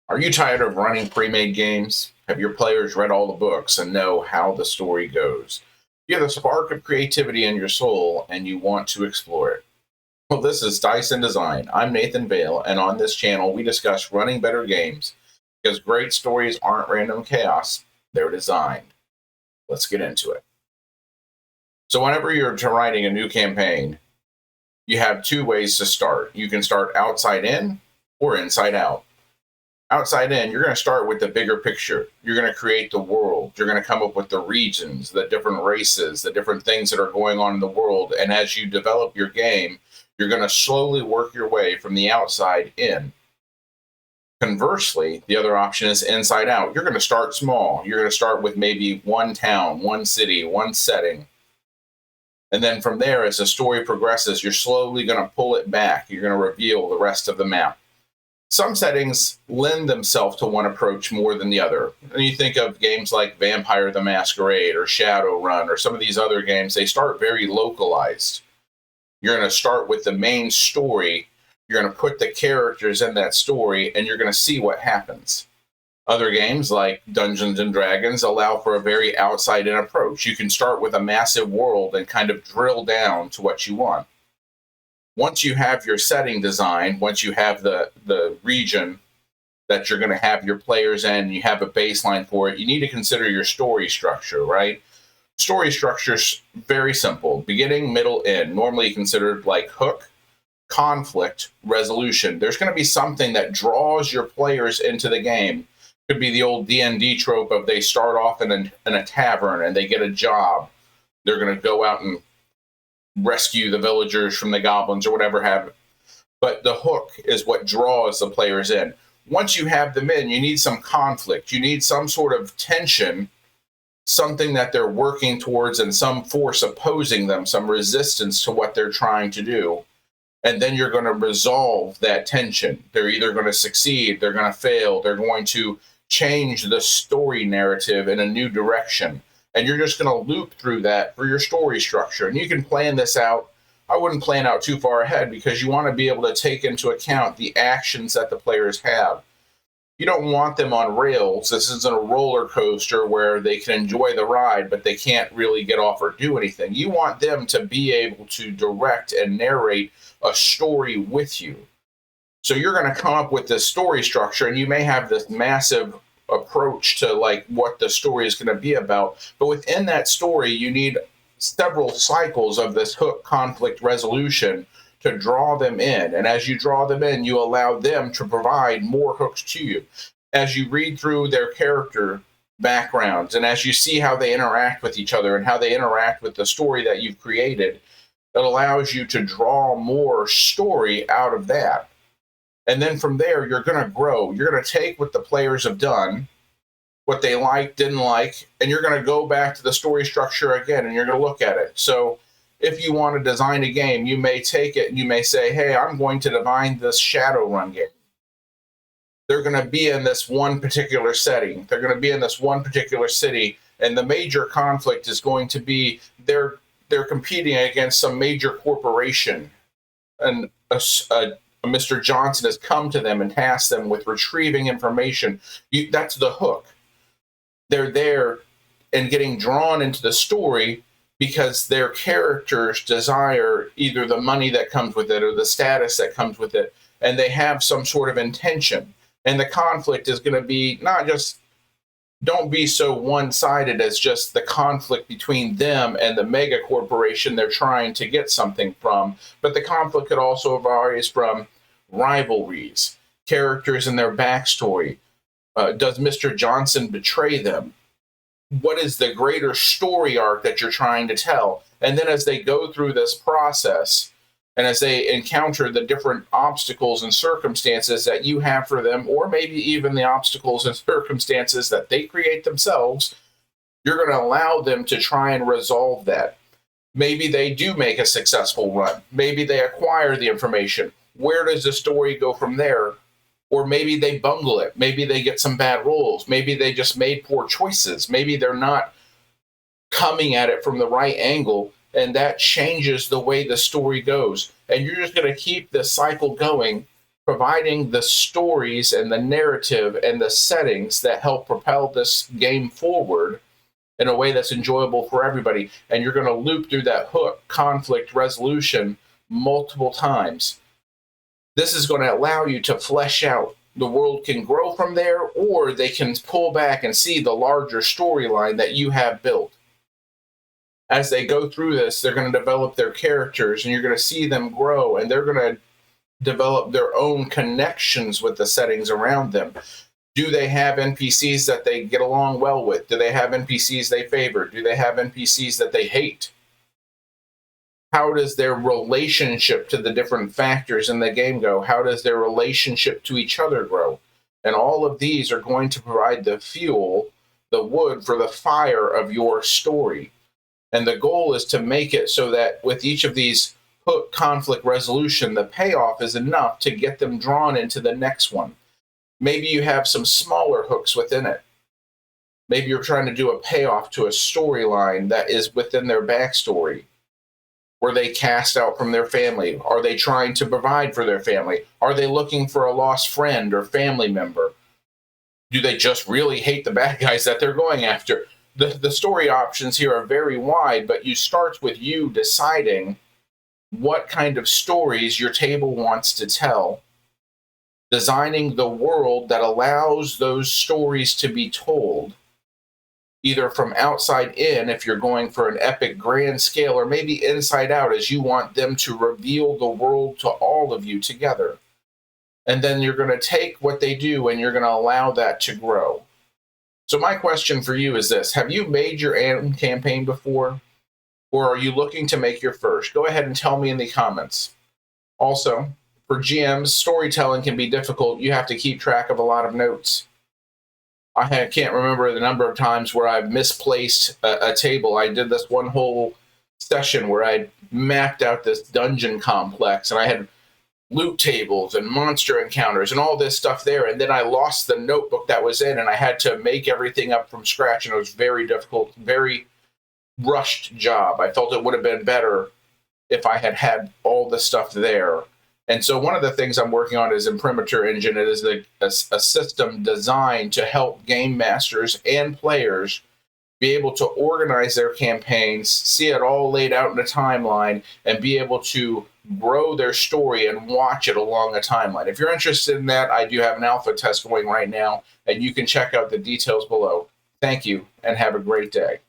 Are you tired of running pre-made games? Have your players read all the books and know how the story goes? You have a spark of creativity in your soul and you want to explore it. Well, this is Dice and Design. I'm Nathan Vale, and on this channel we discuss running better games because great stories aren't random chaos, they're designed. Let's get into it. So whenever you're writing a new campaign, you have two ways to start. You can start outside in or inside out. Outside in, you're going to start with the bigger picture. You're going to create the world. You're going to come up with the regions, the different races, the different things that are going on in the world. And as you develop your game, you're going to slowly work your way from the outside in. Conversely, the other option is inside out. You're going to start small. You're going to start with maybe one town, one city, one setting. And then from there, as the story progresses, you're slowly going to pull it back. You're going to reveal the rest of the map. Some settings lend themselves to one approach more than the other. And you think of games like Vampire the Masquerade or Shadowrun or some of these other games, they start very localized. You're going to start with the main story. You're going to put the characters in that story, and you're going to see what happens. Other games like Dungeons and Dragons allow for a very outside-in approach. You can start with a massive world and kind of drill down to what you want. Once you have your setting designed, once you have the region that you're going to have your players in, you have a baseline for it, you need to consider your story structure, right? Story structure is very simple. Beginning, middle, end. Normally considered like hook, conflict, resolution. There's going to be something that draws your players into the game. Could be the old D&D trope of they start off in a tavern and they get a job. They're going to go out and rescue the villagers from the goblins or whatever have it. But the hook is what draws the players in. Once you have them in, you need some conflict. You need some sort of tension, something that they're working towards and some force opposing them, some resistance to what they're trying to do. And then you're going to resolve that tension. They're either going to succeed, they're going to fail, they're going to change the story narrative in a new direction. And you're just going to loop through that for your story structure. And you can plan this out. I wouldn't plan out too far ahead because you want to be able to take into account the actions that the players have. You don't want them on rails. This isn't a roller coaster where they can enjoy the ride, but they can't really get off or do anything. You want them to be able to direct and narrate a story with you. So you're going to come up with this story structure, and you may have this massive approach to like what the story is going to be about, but within that story you need several cycles of this hook conflict resolution to draw them in. And as you draw them in, you allow them to provide more hooks to you as you read through their character backgrounds and as you see how they interact with each other and how they interact with the story that you've created. It allows you to draw more story out of that. And then from there, you're going to grow. You're going to take what the players have done, what they liked, didn't like, and you're going to go back to the story structure again, and you're going to look at it. So if you want to design a game, you may take it and you may say, hey, I'm going to design this Shadowrun game. They're going to be in this one particular setting. They're going to be in this one particular city, and the major conflict is going to be they're competing against some major corporation, and Mr. Johnson has come to them and tasked them with retrieving information. That's the hook. They're there and getting drawn into the story because their characters desire either the money that comes with it or the status that comes with it, and they have some sort of intention. And the conflict is going to be not just, don't be so one-sided as just the conflict between them and the mega corporation they're trying to get something from, but the conflict could also arise from rivalries, characters and their backstory. Does Mr. Johnson betray them? What is the greater story arc that you're trying to tell? And then as they go through this process and as they encounter the different obstacles and circumstances that you have for them, or maybe even the obstacles and circumstances that they create themselves, you're going to allow them to try and resolve that. Maybe they do make a successful run. Maybe they acquire the information. Where does the story go from there? Or maybe they bungle it. Maybe they get some bad rolls. Maybe they just made poor choices. Maybe they're not coming at it from the right angle, and that changes the way the story goes. And you're just going to keep this cycle going providing the stories and the narrative and the settings that help propel this game forward in a way that's enjoyable for everybody. And you're going to loop through that hook, conflict resolution, multiple times. This is going to allow you to flesh out. The world can grow from there, or they can pull back and see the larger storyline that you have built. As they go through this, they're going to develop their characters, and you're going to see them grow, and they're going to develop their own connections with the settings around them. Do they have NPCs that they get along well with? Do they have NPCs they favor? Do they have NPCs that they hate? How does their relationship to the different factors in the game go? How does their relationship to each other grow? And all of these are going to provide the fuel, the wood for the fire of your story. And the goal is to make it so that with each of these hook conflict resolution, the payoff is enough to get them drawn into the next one. Maybe you have some smaller hooks within it. Maybe you're trying to do a payoff to a storyline that is within their backstory. Were they cast out from their family? Are they trying to provide for their family? Are they looking for a lost friend or family member? Do they just really hate the bad guys that they're going after? The story options here are very wide, but you start with you deciding what kind of stories your table wants to tell, designing the world that allows those stories to be told, either from outside in, if you're going for an epic grand scale, or maybe inside out, as you want them to reveal the world to all of you together. And then you're going to take what they do and you're going to allow that to grow. So my question for you is this: have you made your own campaign before? Or are you looking to make your first? Go ahead and tell me in the comments. Also, for GMs, storytelling can be difficult. You have to keep track of a lot of notes. I can't remember the number of times where I've misplaced a table. I did this one whole session where I mapped out this dungeon complex, and I had loot tables and monster encounters and all this stuff there, and then I lost the notebook that was in, and I had to make everything up from scratch, and it was very difficult, very rushed job. I felt it would have been better if I had had all the stuff there. And so one of the things I'm working on is Imprimatur Engine. It is a system designed to help game masters and players be able to organize their campaigns, see it all laid out in a timeline, and be able to grow their story and watch it along a timeline. If you're interested in that, I do have an alpha test going right now, and you can check out the details below. Thank you, and have a great day.